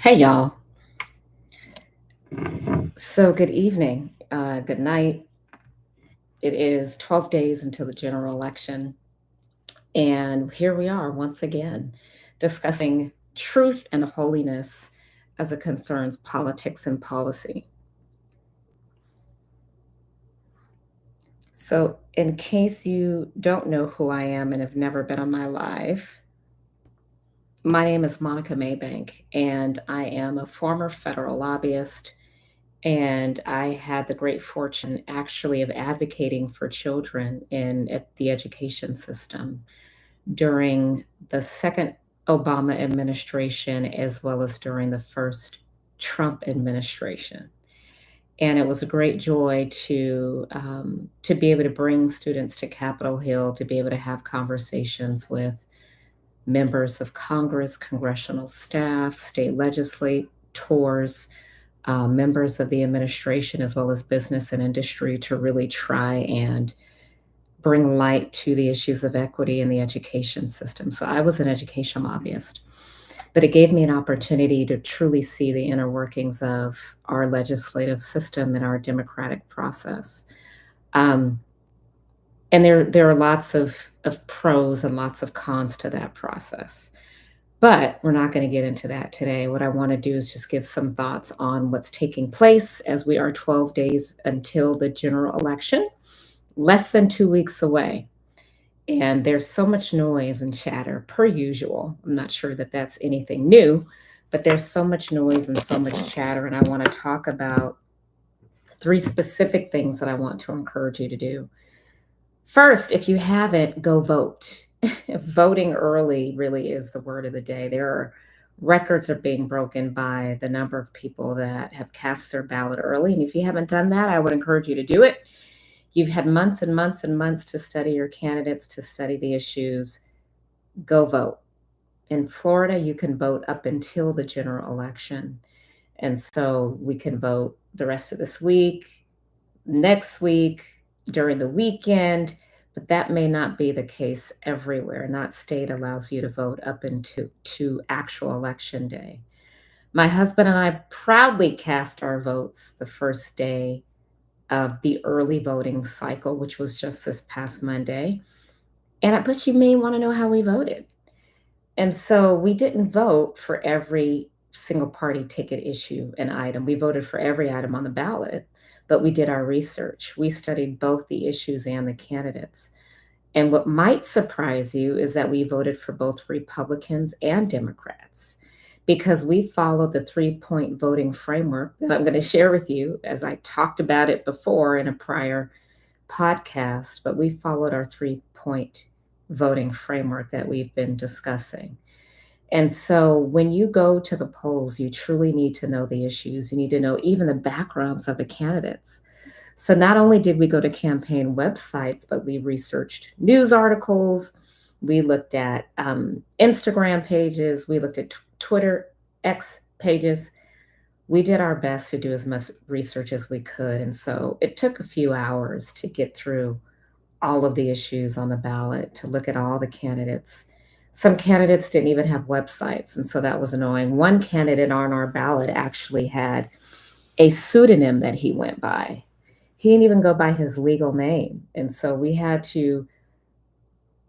Hey, y'all. So, good evening, good night. It is 12 days until the general election. And here we are once again discussing truth and holiness as it concerns politics and policy. So, in case you don't know who I am and have never been on my live, my name is Monica Maybank, and I am a former federal lobbyist. And I had the great fortune actually of advocating for children in the education system during the second Obama administration, as well as during the first Trump administration. And it was a great joy to be able to bring students to Capitol Hill, to be able to have conversations with members of Congress, congressional staff, state legislators, members of the administration, as well as business and industry, to really try and bring light to the issues of equity in the education system. So I was an education lobbyist, but it gave me an opportunity to truly see the inner workings of our legislative system and our democratic process. Um, and there are lots of pros and lots of cons to that process. But we're not going to get into that today. What I want to do is just give some thoughts on what's taking place as we are 12 days until the general election, less than 2 weeks away. And there's so much noise and chatter per usual. I'm not sure that that's anything new, but there's so much noise and so much chatter. And I want to talk about three specific things that I want to encourage you to do. First, if you haven't, go vote. Voting early really is the word of the day. There are records are being broken by the number of people that have cast their ballot early. And if you haven't done that, I would encourage you to do it. You've had months and months and months to study your candidates, to study the issues. Go vote. In Florida, you can vote up until the general election. And so we can vote the rest of this week, next week, during the weekend, but that may not be the case everywhere. Not state allows you to vote up into to actual election day. My husband and I proudly cast our votes the first day of the early voting cycle, which was just this past Monday. But you may want to know how we voted. And so we didn't vote for every single party ticket issue and item. We voted for every item on the ballot, but we did our research. We studied both the issues and the candidates. And what might surprise you is that we voted for both Republicans and Democrats because we followed the 3 point voting framework that I'm going to share with you, as I talked about it before in a prior podcast. But we followed our 3 point voting framework that we've been discussing. And so when you go to the polls, you truly need to know the issues. You need to know even the backgrounds of the candidates. So not only did we go to campaign websites, but we researched news articles. We looked at Instagram pages. We looked at Twitter X pages. We did our best to do as much research as we could. And so it took a few hours to get through all of the issues on the ballot, to look at all the candidates. Some candidates didn't even have websites, and so that was annoying. One candidate on our ballot actually had a pseudonym that he went by. He didn't even go by his legal name. And so we had to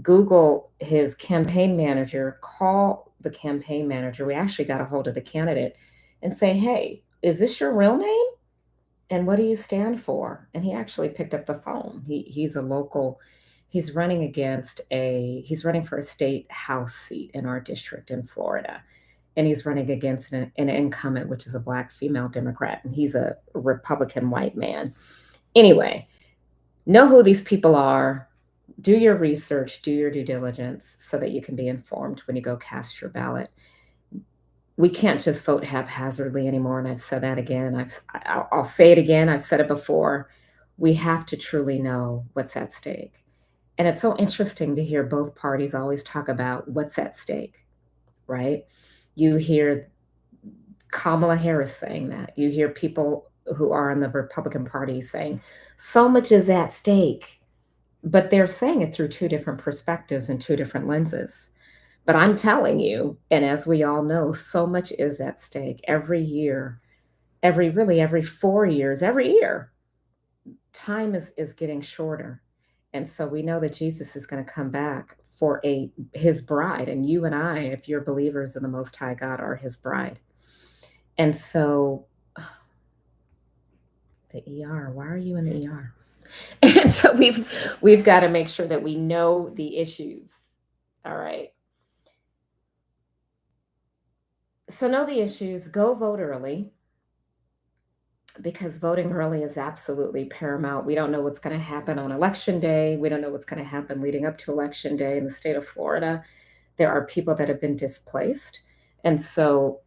Google his campaign manager, call the campaign manager. We actually got a hold of the candidate and say, "Hey, is this your real name? And what do you stand for?" And he actually picked up the phone. He's a local, he's running for a state house seat in our district in Florida. And he's running against an incumbent, which is a black female Democrat, and he's a Republican white man. Anyway, know who these people are, do your research, do your due diligence so that you can be informed when you go cast your ballot. We can't just vote haphazardly anymore. And I've said that again. I'll say it again. I've said it before. We have to truly know what's at stake. And it's so interesting to hear both parties always talk about what's at stake, right? You hear Kamala Harris saying that. You hear people who are in the Republican Party saying so much is at stake, but they're saying it through two different perspectives and two different lenses. But I'm telling you, and as we all know, so much is at stake every year, every 4 years, every year. Time is getting shorter. And so we know that Jesus is going to come back for a his bride. And you and I, if you're believers in the Most High God, are his bride. And so the ER, why are you in the ER? And so we've got to make sure that we know the issues. All right. So know the issues, go vote early because voting early is absolutely paramount. We don't know what's going to happen on election day. We don't know what's going to happen leading up to election day in the state of Florida. There are people that have been displaced. And so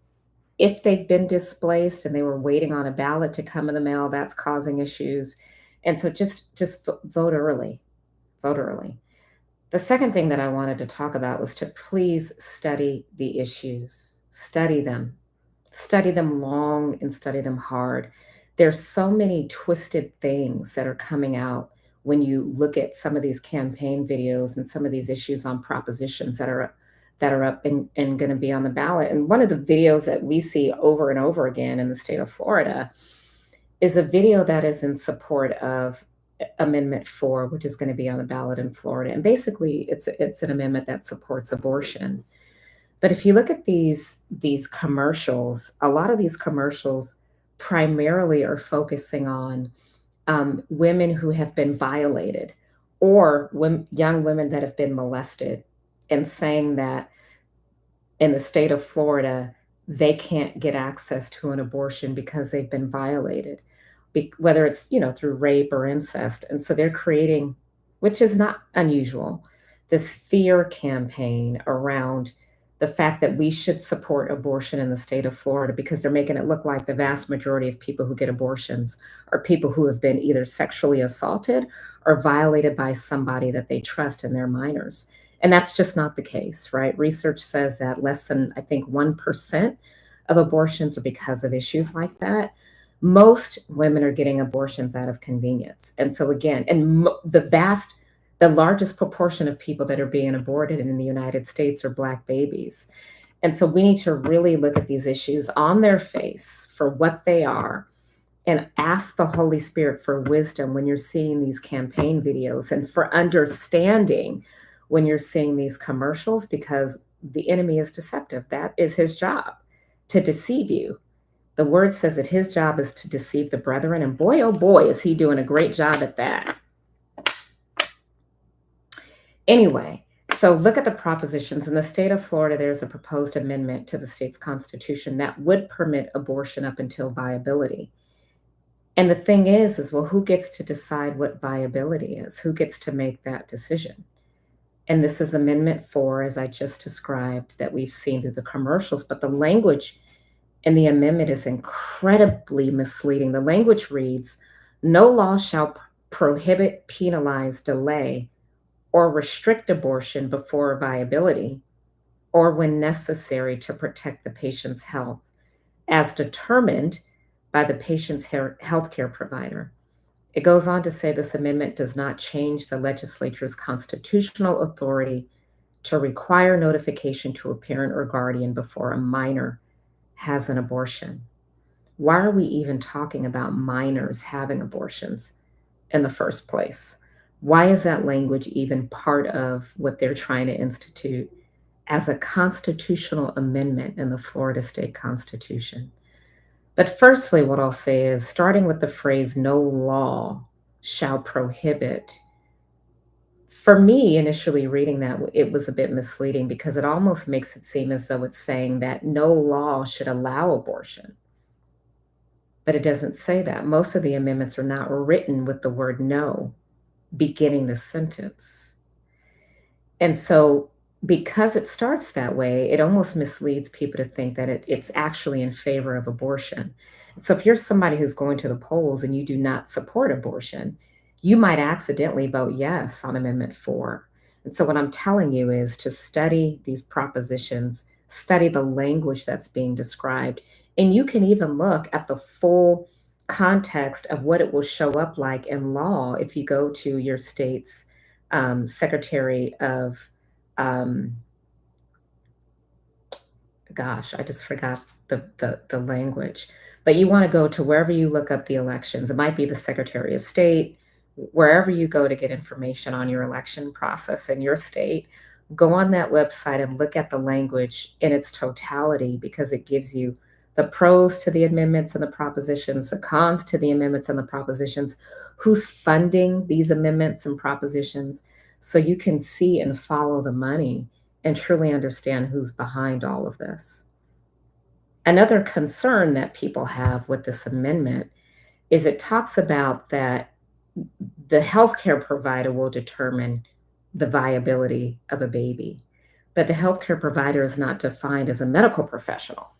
if they've been displaced and they were waiting on a ballot to come in the mail, that's causing issues. And so just vote early. Vote early. The second thing that I wanted to talk about was to please study the issues. Study them long and study them hard. There's so many twisted things that are coming out when you look at some of these campaign videos and some of these issues on propositions that are up and going to be on the ballot. And one of the videos that we see over and over again in the state of Florida is a video that is in support of Amendment 4, which is going to be on the ballot in Florida. And basically, it's an amendment that supports abortion. But if you look at these commercials, a lot of these commercials primarily are focusing on women who have been violated or young women that have been molested, and saying that in the state of Florida, they can't get access to an abortion because they've been violated, whether it's through rape or incest. And so they're creating, which is not unusual, this fear campaign around the fact that we should support abortion in the state of Florida because they're making it look like the vast majority of people who get abortions are people who have been either sexually assaulted or violated by somebody that they trust, and they're minors. And that's just not the case, right? Research says that less than, I think, 1% of abortions are because of issues like that. Most women are getting abortions out of convenience. And so, again, and the largest proportion of people that are being aborted in the United States are Black babies. And so we need to really look at these issues on their face for what they are and ask the Holy Spirit for wisdom when you're seeing these campaign videos, and for understanding when you're seeing these commercials, because the enemy is deceptive. That is his job, to deceive you. The word says that his job is to deceive the brethren, and boy, oh boy, is he doing a great job at that. Anyway, so look at the propositions. In the state of Florida, there's a proposed amendment to the state's constitution that would permit abortion up until viability. And the thing is, well, who gets to decide what viability is? Who gets to make that decision? And this is Amendment 4, as I just described, that we've seen through the commercials. But the language in the amendment is incredibly misleading. The language reads, no law shall prohibit, penalize, delay, or restrict abortion before viability or when necessary to protect the patient's health, as determined by the patient's healthcare provider. It goes on to say this amendment does not change the legislature's constitutional authority to require notification to a parent or guardian before a minor has an abortion. Why are we even talking about minors having abortions in the first place? Why is that language even part of what they're trying to institute as a constitutional amendment in the Florida State Constitution? But firstly, what I'll say is, starting with the phrase, no law shall prohibit, for me, initially reading that, it was a bit misleading because it almost makes it seem as though it's saying that no law should allow abortion. But it doesn't say that. Most of the amendments are not written with the word no beginning the sentence. And so, because it starts that way, it almost misleads people to think that it's actually in favor of abortion. So, if you're somebody who's going to the polls and you do not support abortion, you might accidentally vote yes on Amendment 4. And so, what I'm telling you is to study these propositions, study the language that's being described, and you can even look at the full context of what it will show up like in law if you go to your state's Secretary of um, Gosh, I just forgot the language. But you want to go to wherever you look up the elections. It might be the Secretary of State, wherever you go to get information on your election process in your state. Go on that website and look at the language in its totality because it gives you the pros to the amendments and the propositions, the cons to the amendments and the propositions, who's funding these amendments and propositions, so you can see and follow the money and truly understand who's behind all of this. Another concern that people have with this amendment is it talks about that the healthcare provider will determine the viability of a baby, but the healthcare provider is not defined as a medical professional.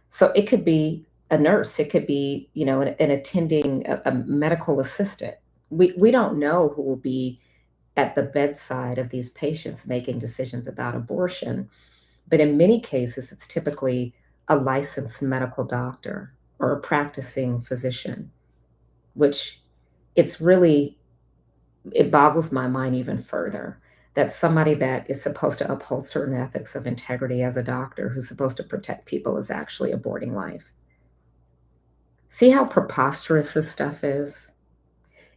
So it could be a nurse, it could be, an attending a medical assistant. We don't know who will be at the bedside of these patients making decisions about abortion. But in many cases, it's typically a licensed medical doctor or a practicing physician, which it's really, it boggles my mind even further that somebody that is supposed to uphold certain ethics of integrity as a doctor who's supposed to protect people is actually aborting life. See how preposterous this stuff is?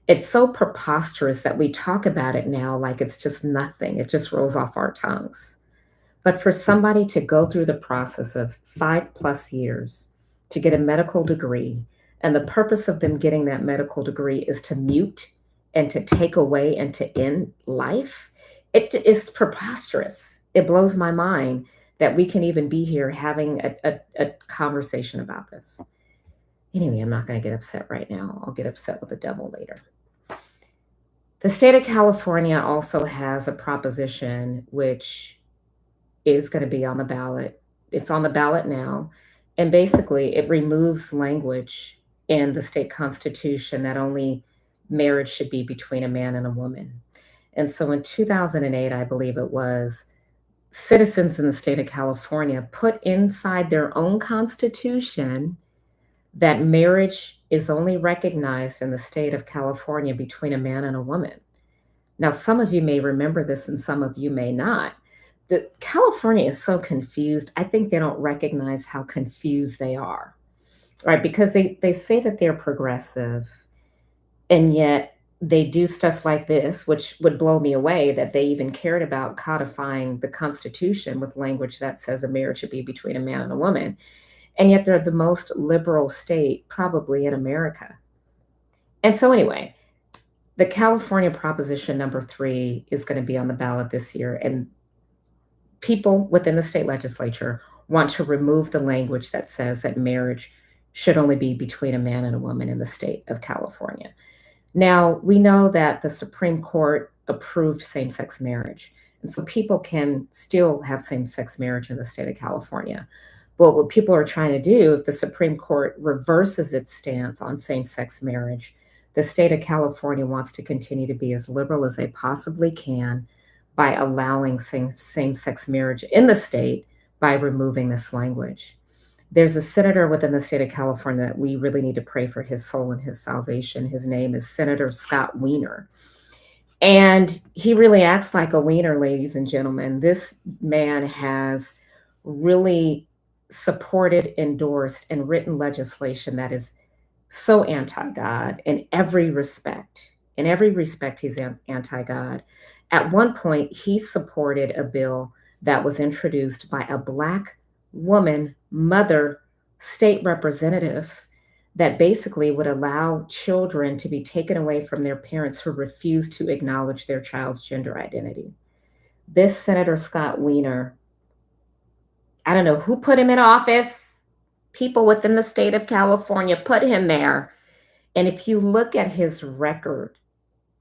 It's so preposterous that we talk about it now like it's just nothing. It just rolls off our tongues. But for somebody to go through the process of 5+ years to get a medical degree, and the purpose of them getting that medical degree is to mute and to take away and to end life, it is preposterous. It blows my mind that we can even be here having a conversation about this. Anyway, I'm not going to get upset right now. I'll get upset with the devil later. The state of California also has a proposition which is going to be on the ballot. It's on the ballot now. And basically, it removes language in the state constitution that only marriage should be between a man and a woman. And so in 2008, I believe it was, citizens in the state of California put inside their own constitution that marriage is only recognized in the state of California between a man and a woman. Now, some of you may remember this and some of you may not. California is so confused. I think they don't recognize how confused they are, right? Because they say that they're progressive, and yet they do stuff like this, which would blow me away that they even cared about codifying the Constitution with language that says a marriage should be between a man and a woman. And yet they're the most liberal state probably in America. And so anyway, the California Proposition number 3 is going to be on the ballot this year. And people within the state legislature want to remove the language that says that marriage should only be between a man and a woman in the state of California. Now, we know that the Supreme Court approved same sex marriage. And so people can still have same sex marriage in the state of California. But what people are trying to do, if the Supreme Court reverses its stance on same sex marriage, the state of California wants to continue to be as liberal as they possibly can by allowing same-sex marriage in the state by removing this language. There's a senator within the state of California that we really need to pray for his soul and his salvation. His name is Senator Scott Wiener. And he really acts like a wiener, ladies and gentlemen. This man has really supported, endorsed, and written legislation that is so anti-God in every respect. In every respect, he's anti-God. At one point, he supported a bill that was introduced by a Black woman, mother, state representative that basically would allow children to be taken away from their parents who refuse to acknowledge their child's gender identity. This Senator Scott Wiener, I don't know who put him in office. People within the state of California put him there. And if you look at his record,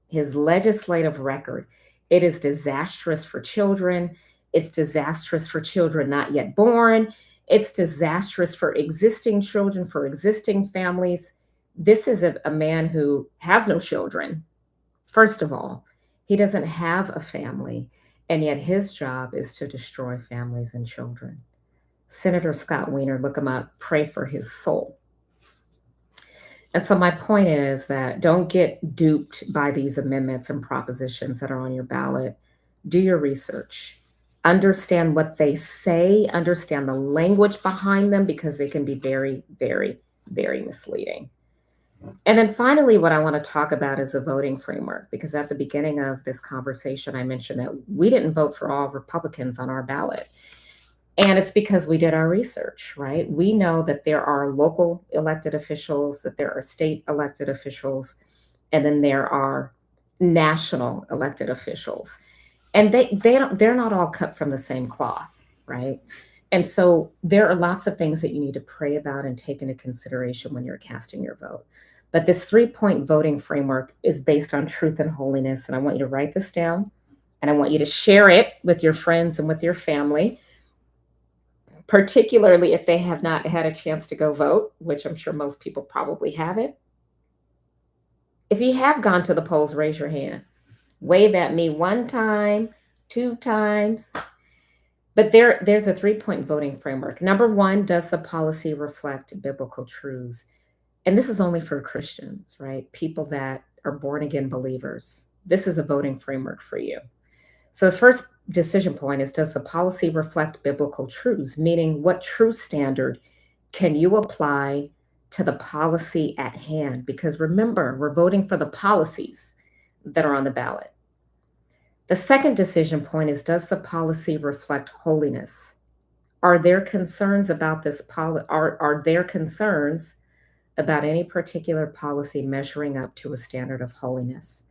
his legislative record, it is disastrous for children. It's disastrous for children not yet born. It's disastrous for existing children, for existing families. This is a man who has no children. First of all, he doesn't have a family, and yet his job is to destroy families and children. Senator Scott Wiener, look him up, pray for his soul. And so my point is that don't get duped by these amendments and propositions that are on your ballot. Do your research. understand what they say, understand the language behind them, because they can be very, very, very misleading. And then finally, what I want to talk about is the voting framework, because at the beginning of this conversation, I mentioned that we didn't vote for all Republicans on our ballot. And it's because we did our research, right? We know that there are local elected officials, that there are state elected officials, and then there are national elected officials. And they're not all cut from the same cloth, right? And so there are lots of things that you need to pray about and take into consideration when you're casting your vote. But this 3-point voting framework is based on truth and holiness. And I want you to write this down, and I want you to share it with your friends and with your family, particularly if they have not had a chance to go vote, which I'm sure most people probably haven't. If you have gone to the polls, raise your hand. Wave at me one time, two times. But there's a 3-point voting framework. Number one, does the policy reflect biblical truths? And this is only for Christians, right? People that are born again believers. This is a voting framework for you. So the first decision point is, does the policy reflect biblical truths? Meaning, what truth standard can you apply to the policy at hand? Because remember, we're voting for the policies that are on the ballot. The second decision point is, does the policy reflect holiness? Are there concerns about this are there concerns about any particular policy measuring up to a standard of holiness?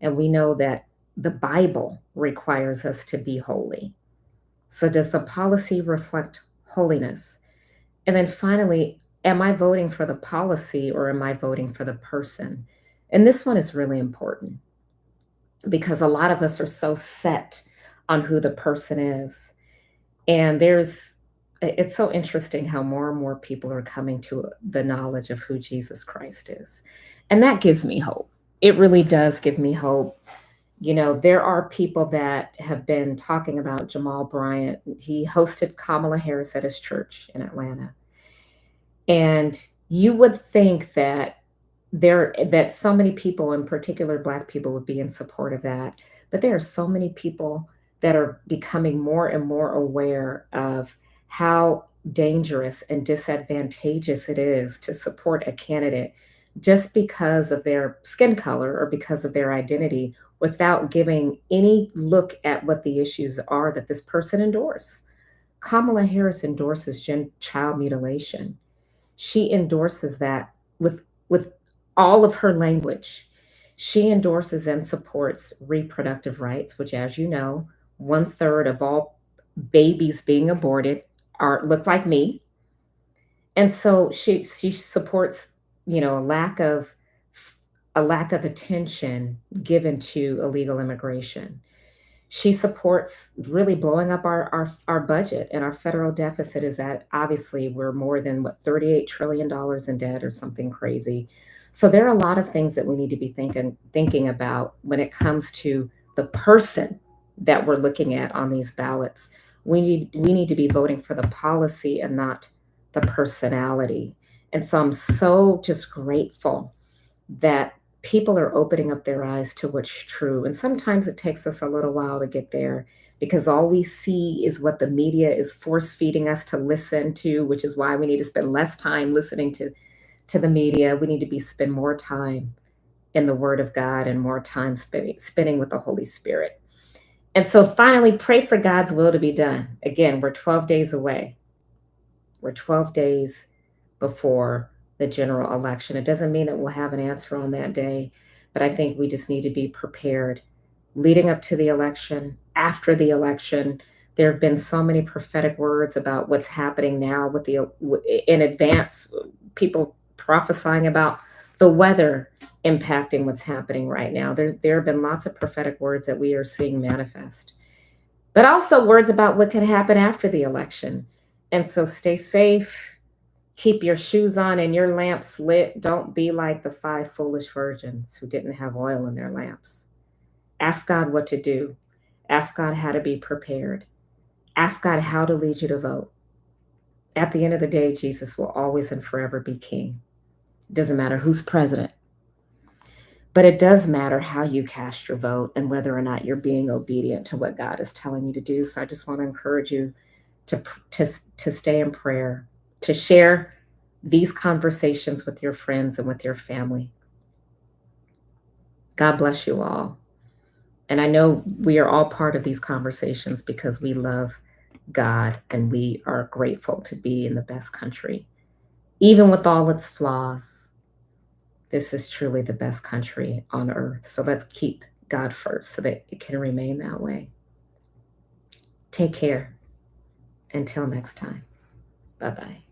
And we know that the Bible requires us to be holy. So does the policy reflect holiness? And then finally, am I voting for the policy or am I voting for the person? And this one is really important, because a lot of us are so set on who the person is. And it's so interesting how more and more people are coming to the knowledge of who Jesus Christ is. And that gives me hope. It really does give me hope. You know, there are people that have been talking about Jamal Bryant. He hosted Kamala Harris at his church in Atlanta. And you would think that that so many people, in particular Black people, would be in support of that. But there are so many people that are becoming more and more aware of how dangerous and disadvantageous it is to support a candidate just because of their skin color or because of their identity, without giving any look at what the issues are that this person endorses. Kamala Harris endorses child mutilation. She endorses that with all of her language. She endorses and supports reproductive rights, which, as you know, 1/3 of all babies being aborted look like me. And so she supports, a lack of attention given to illegal immigration. She supports really blowing up our budget, and our federal deficit is at, obviously, we're more than what, $38 trillion in debt or something crazy. So there are a lot of things that we need to be thinking about when it comes to the person that we're looking at on these ballots. We need to be voting for the policy and not the personality. And so I'm so just grateful that people are opening up their eyes to what's true. And sometimes it takes us a little while to get there, because all we see is what the media is force feeding us to listen to, which is why we need to spend less time listening to the media. We need to spend more time in the Word of God and more time spending with the Holy Spirit. And so finally, pray for God's will to be done. Again, we're 12 days away. We're 12 days before the general election. It doesn't mean that we'll have an answer on that day, but I think we just need to be prepared leading up to the election, after the election. There have been so many prophetic words about what's happening now in advance, people prophesying about the weather impacting what's happening right now. There have been lots of prophetic words that we are seeing manifest, but also words about what could happen after the election. And so stay safe. Keep your shoes on and your lamps lit. Don't be like the 5 foolish virgins who didn't have oil in their lamps. Ask God what to do. Ask God how to be prepared. Ask God how to lead you to vote. At the end of the day, Jesus will always and forever be king. It doesn't matter who's president. But it does matter how you cast your vote and whether or not you're being obedient to what God is telling you to do. So I just want to encourage you to stay in prayer, to share these conversations with your friends and with your family. God bless you all. And I know we are all part of these conversations because we love God and we are grateful to be in the best country. Even with all its flaws, this is truly the best country on earth. So let's keep God first so that it can remain that way. Take care. Until next time. Bye bye.